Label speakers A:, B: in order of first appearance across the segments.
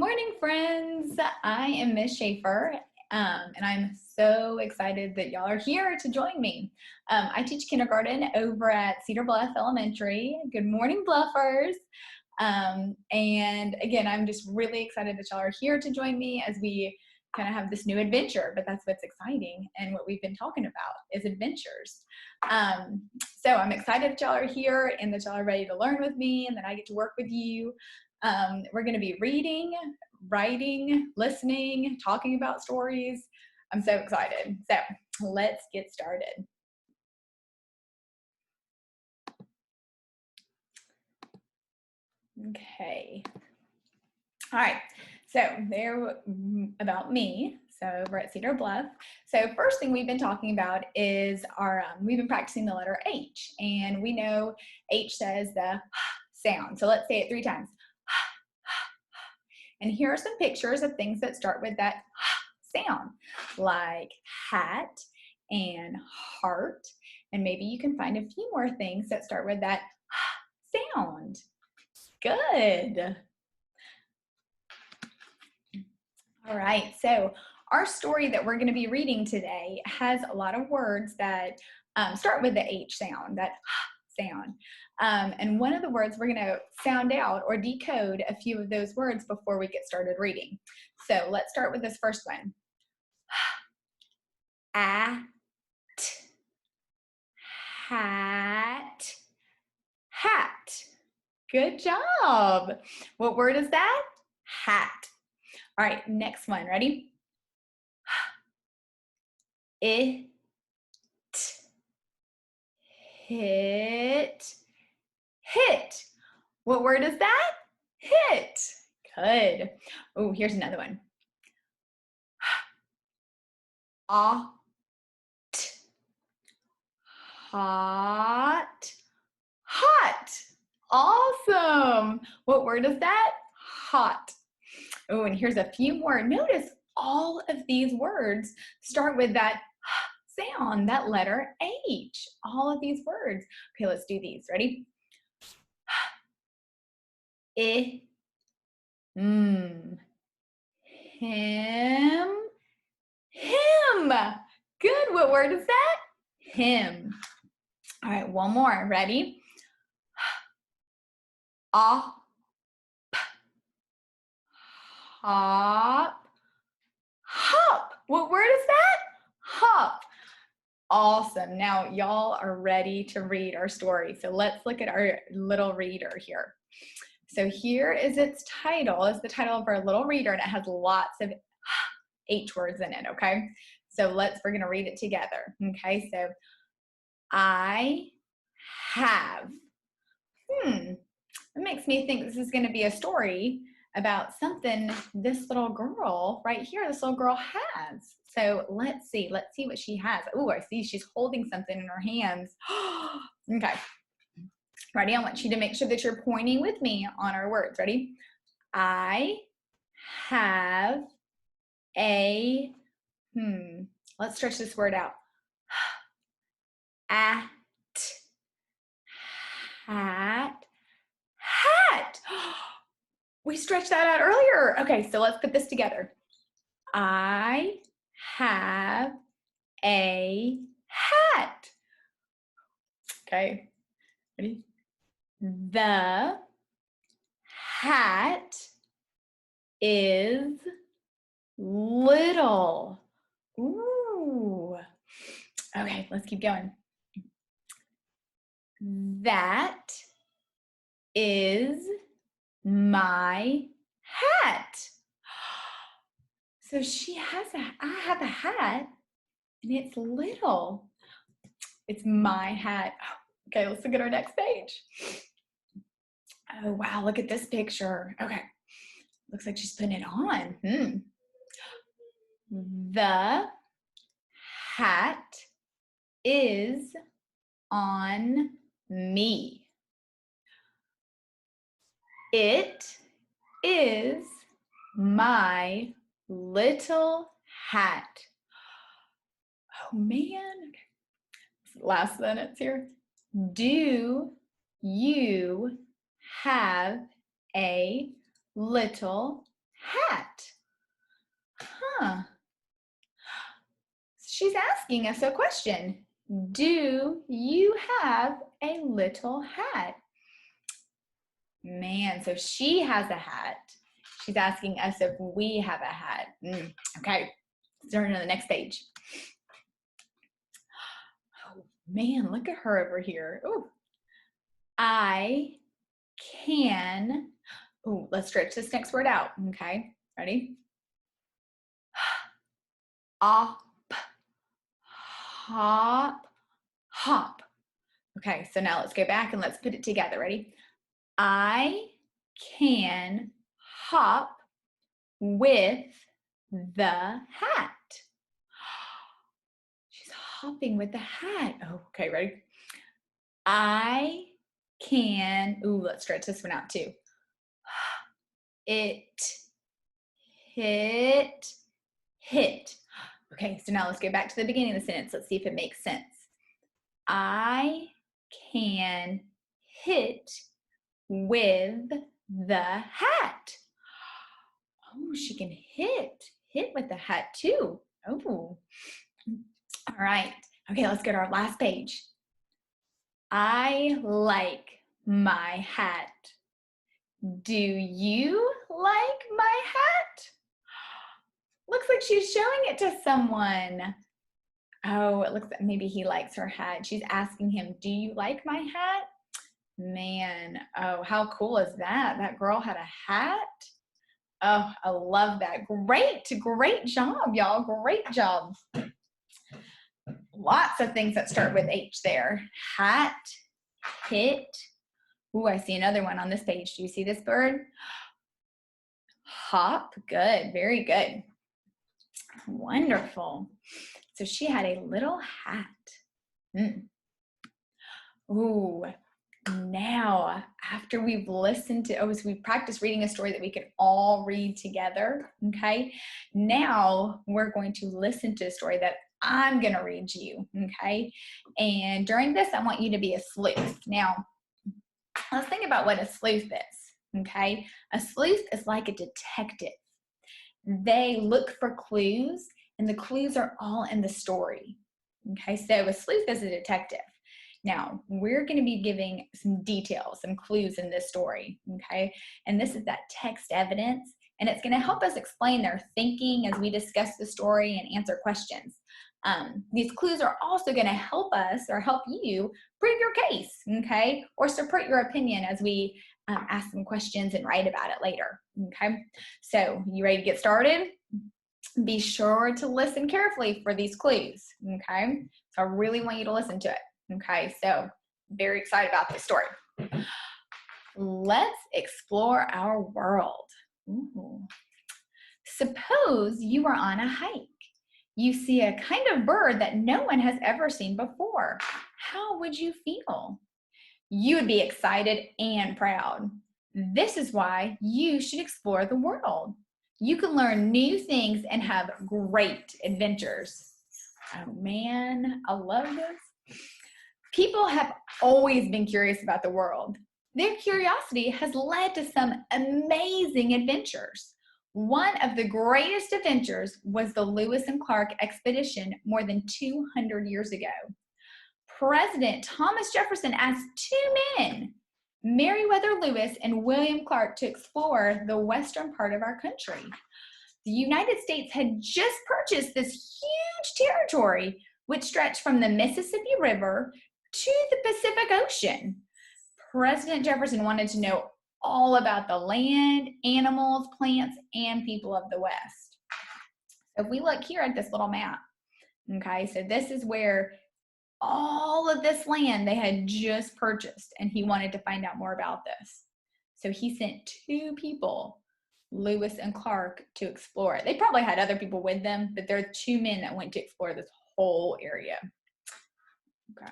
A: morning, friends. I am Miss Schaefer, and I'm so excited that y'all are here to join me. I teach kindergarten over at Cedar Bluff Elementary. Good morning, Bluffers. And again, I'm just really excited that y'all are here to join me as we kind of have this new adventure, but that's what's exciting and what we've been talking about is adventures. So I'm excited that y'all are here and that y'all are ready to learn with me and that I get to work with you. We're going to be reading, writing, listening, talking about stories. I'm so excited. So let's get started. Okay. All right. So there about me. So we're at Cedar Bluff. So first thing we've been talking about is we've been practicing the letter H, and we know H says the sound. So let's say it 3 times. And here are some pictures of things that start with that sound, like hat and heart. And maybe you can find a few more things that start with that sound. Good. All right, so our story that we're going to be reading today has a lot of words that start with the H sound, that sound. And one of the words we're going to sound out or decode a few of those words before we get started reading. So let's start with this first one. At, hat, hat. Good job. What word is that? Hat. All right, next one. Ready? It, hit, hit. What word is that? Hit. Good. Oh, here's another one. Hot, hot, hot. Awesome. What word is that? Hot. Oh, and here's a few more. Notice all of these words start with that sound, that letter H. All of these words. Okay, let's do these. Ready? Him, him, him. Good. What word is that? Him. All right, one more. Ready? Up, hop, hop. What word is that? Hop. Awesome. Now y'all are ready to read our story. So let's look at our little reader here. So here is its title, is the title of our little reader, and it has lots of H words in it, okay? So we're gonna read it together, okay? So I have, it makes me think this is gonna be a story about something this little girl right here, this little girl has. So let's see what she has. Oh, I see she's holding something in her hands. Okay, ready? I want you to make sure that you're pointing with me on our words. Ready? I have a, let's stretch this word out. At, hat, hat. We stretched that out earlier. Okay, so let's put this together. I have a hat. Okay, ready? The hat is little. Ooh. Okay, let's keep going. That is my hat. So I have a hat and it's little. It's my hat. Okay, let's look at our next page. Oh, wow, look at this picture. Okay, looks like she's putting it on. The hat is on me. It is my little hat. Oh man, last sentence here. Do you have a little hat. Huh. She's asking us a question. Do you have a little hat? Man, so she has a hat. She's asking us if we have a hat. Okay, let's turn to the next page. Oh man, look at her over here. Ooh. I can, ooh, let's stretch this next word out. Okay, ready? Up, hop, hop. Okay, so now let's go back and let's put it together. Ready? I can hop with the hat. She's hopping with the hat. Oh, okay, ready? I can, ooh, let's stretch this one out too. It, hit, hit. Okay, so now let's go back to the beginning of the sentence. Let's see if it makes sense. I can hit with the hat. Oh, she can hit with the hat too. Oh, all right. Okay, let's go to our last page. I like my hat. Do you like my hat? Looks like she's showing it to someone. Oh, it looks like maybe he likes her hat. She's asking him, do you like my hat? Man, oh, how cool is that? That girl had a hat. Oh, I love that. Great job, y'all. Great job. Lots of things that start with H there. Hat, hit. Ooh, I see another one on this page. Do you see this bird? Hop. Good. Very good. Wonderful. So she had a little hat. Ooh, now after we've listened to, so we've practiced reading a story that we can all read together, okay? Now we're going to listen to a story that I'm going to read you, okay? And during this, I want you to be a sleuth. Now, let's think about what a sleuth is, okay? A sleuth is like a detective. They look for clues, and the clues are all in the story, okay? So a sleuth is a detective. Now, we're going to be giving some details, some clues in this story, okay? And this is that text evidence, and it's going to help us explain their thinking as we discuss the story and answer questions. These clues are also going to help us or help you prove your case, okay? Or support your opinion as we ask some questions and write about it later, okay? So, you ready to get started? Be sure to listen carefully for these clues, okay? So I really want you to listen to it. Okay, so very excited about this story. Let's explore our world. Ooh. Suppose you are on a hike. You see a kind of bird that no one has ever seen before. How would you feel? You would be excited and proud. This is why you should explore the world. You can learn new things and have great adventures. Oh man, I love this. People have always been curious about the world. Their curiosity has led to some amazing adventures. One of the greatest adventures was the Lewis and Clark expedition more than 200 years ago. President Thomas Jefferson asked two men, Meriwether Lewis and William Clark, to explore the western part of our country. The United States had just purchased this huge territory, which stretched from the Mississippi River to the Pacific Ocean. President Jefferson wanted to know all about the land, animals, plants, and people of the West. So if we look here at this little map, okay, so this is where all of this land they had just purchased, and he wanted to find out more about this. So he sent two people, Lewis and Clark, to explore it. They probably had other people with them, but there are two men that went to explore this whole area. Okay.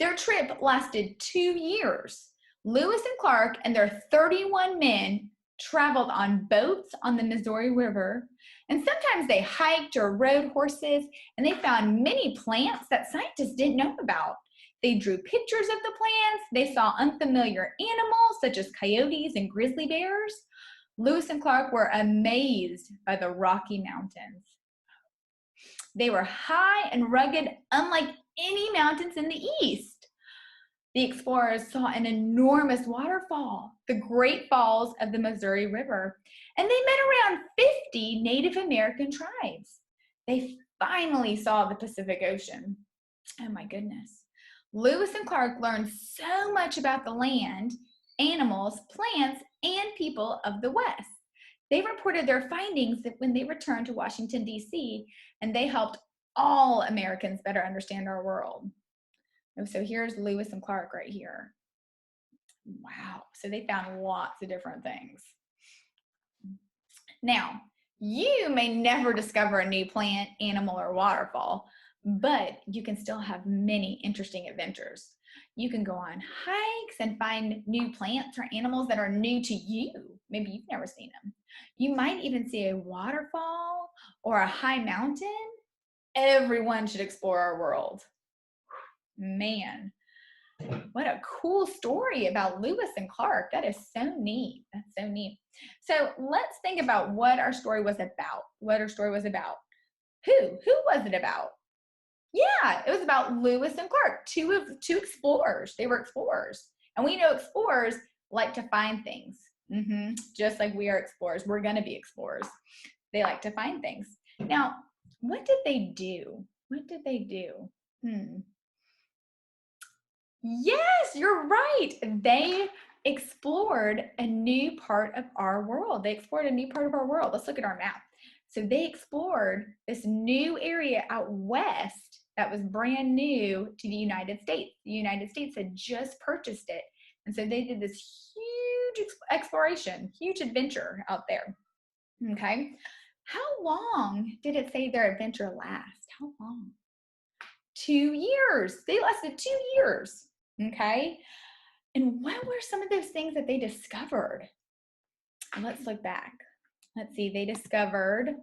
A: Their trip lasted 2 years. Lewis and Clark and their 31 men traveled on boats on the Missouri River, and sometimes they hiked or rode horses, and they found many plants that scientists didn't know about. They drew pictures of the plants. They saw unfamiliar animals such as coyotes and grizzly bears. Lewis and Clark were amazed by the Rocky Mountains. They were high and rugged, unlike any mountains in the East. The explorers saw an enormous waterfall, the Great Falls of the Missouri River, and they met around 50 Native American tribes. They finally saw the Pacific Ocean. Oh my goodness. Lewis and Clark learned so much about the land, animals, plants, and people of the West. They reported their findings when they returned to Washington, D.C., and they helped all Americans better understand our world. So here's Lewis and Clark right here. Wow. So they found lots of different things. Now, you may never discover a new plant, animal, or waterfall, but you can still have many interesting adventures. You can go on hikes and find new plants or animals that are new to you. Maybe you've never seen them. You might even see a waterfall or a high mountain. Everyone should explore our world. Man, what a cool story about Lewis and Clark. That is so neat. That's so neat. So let's think about what our story was about. What our story was about. Who was it about? Yeah, it was about Lewis and Clark, two explorers. They were explorers. And we know explorers like to find things. Just like we are explorers. We're going to be explorers. They like to find things. Now, what did they do? What did they do? Yes, you're right. They explored a new part of our world. They explored a new part of our world. Let's look at our map. So they explored this new area out west that was brand new to the United States. The United States had just purchased it. And so they did this huge exploration, huge adventure out there. Okay. How long did it say their adventure last? How long? 2 years. They lasted 2 years. Okay. And what were some of those things that they discovered? Let's look back. Let's see. They discovered,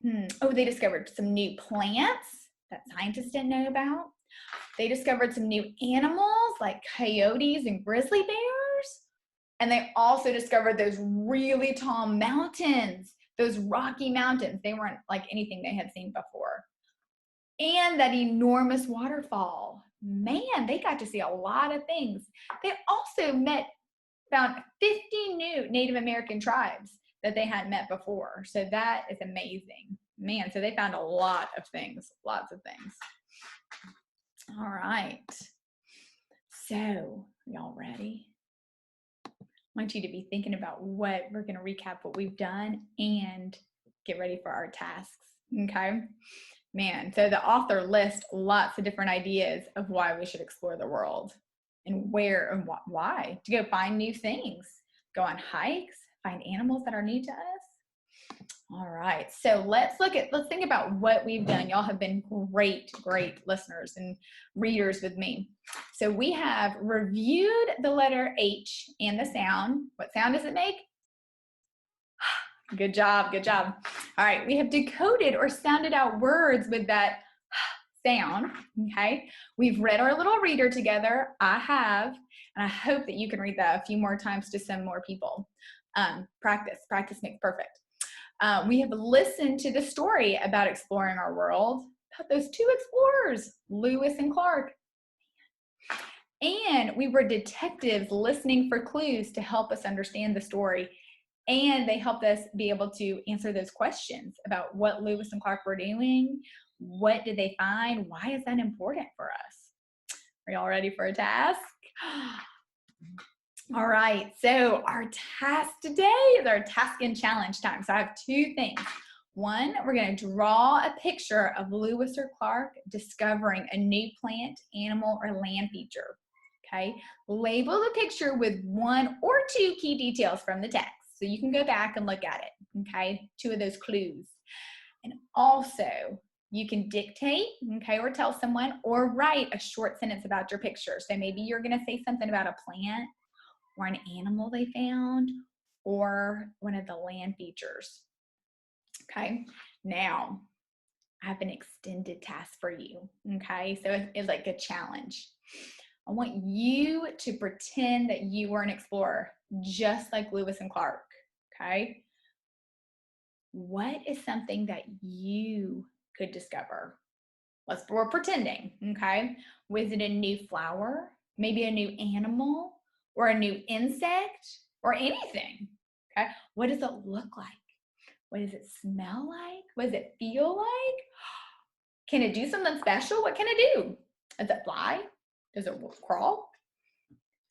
A: they discovered some new plants that scientists didn't know about. They discovered some new animals like coyotes and grizzly bears. And they also discovered those really tall mountains, those Rocky Mountains. They weren't like anything they had seen before. And that enormous waterfall. Man, they got to see a lot of things. They also found 50 new Native American tribes that they hadn't met before. So that is amazing. Man, so they found a lot of things, lots of things. All right. So, y'all ready? I want you to be thinking about what we're going to recap what we've done and get ready for our tasks. Okay? Man, so the author lists lots of different ideas of why we should explore the world and where and why. To go find new things, go on hikes, find animals that are new to us. All right, so let's think about what we've done. Y'all have been great listeners and readers with me. So we have reviewed the letter H and the sound. What sound does it make? Good job, good job. All right, we have decoded or sounded out words with that sound, okay? We've read our little reader together. I have, and I hope that you can read that a few more times to some more people. Practice makes perfect. We have listened to the story about exploring our world, about those two explorers, Lewis and Clark. And we were detectives listening for clues to help us understand the story. And they helped us be able to answer those questions about what Lewis and Clark were doing. What did they find? Why is that important for us? Are y'all ready for a task? All right, so our task today is our task and challenge time. So I have two things. One, we're going to draw a picture of Lewis or Clark discovering a new plant, animal, or land feature. Okay, label the picture with 1 or 2 key details from the text. So you can go back and look at it, okay? 2 of those clues. And also, you can dictate, okay, or tell someone, or write a short sentence about your picture. So maybe you're gonna say something about a plant, or an animal they found, or one of the land features, okay? Now, I have an extended task for you, okay? So it's like a challenge. I want you to pretend that you were an explorer, just like Lewis and Clark. okay? What is something that you could discover? We're pretending, okay? Was it a new flower, maybe a new animal, or a new insect, or anything? Okay, what does it look like? What does it smell like? What does it feel like? Can it do something special? What can it do? Does it fly? Does it crawl?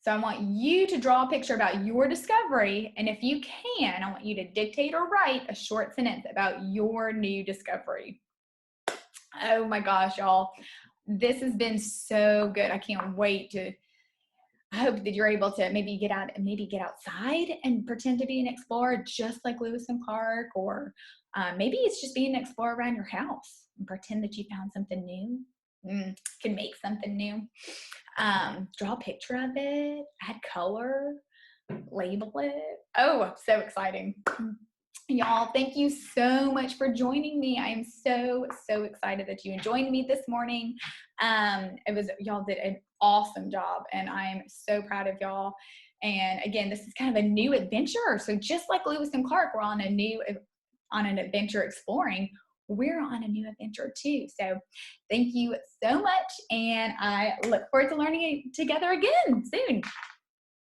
A: So I want you to draw a picture about your discovery, and if you can, I want you to dictate or write a short sentence about your new discovery. Oh my gosh, y'all. This has been so good. I can't wait to, I hope that you're able to maybe get out and maybe get outside and pretend to be an explorer just like Lewis and Clark, or maybe it's just being an explorer around your house and pretend that you found something new. Can make something new. Draw a picture of it, add color, label it. Oh, so exciting. Y'all, thank you so much for joining me. I am so excited that you joined me this morning. Y'all did an awesome job, and I'm so proud of y'all. And again, this is kind of a new adventure. So just like Lewis and Clark, we're on an adventure exploring. We're on a new adventure too. So thank you so much, and I look forward to learning it together again soon.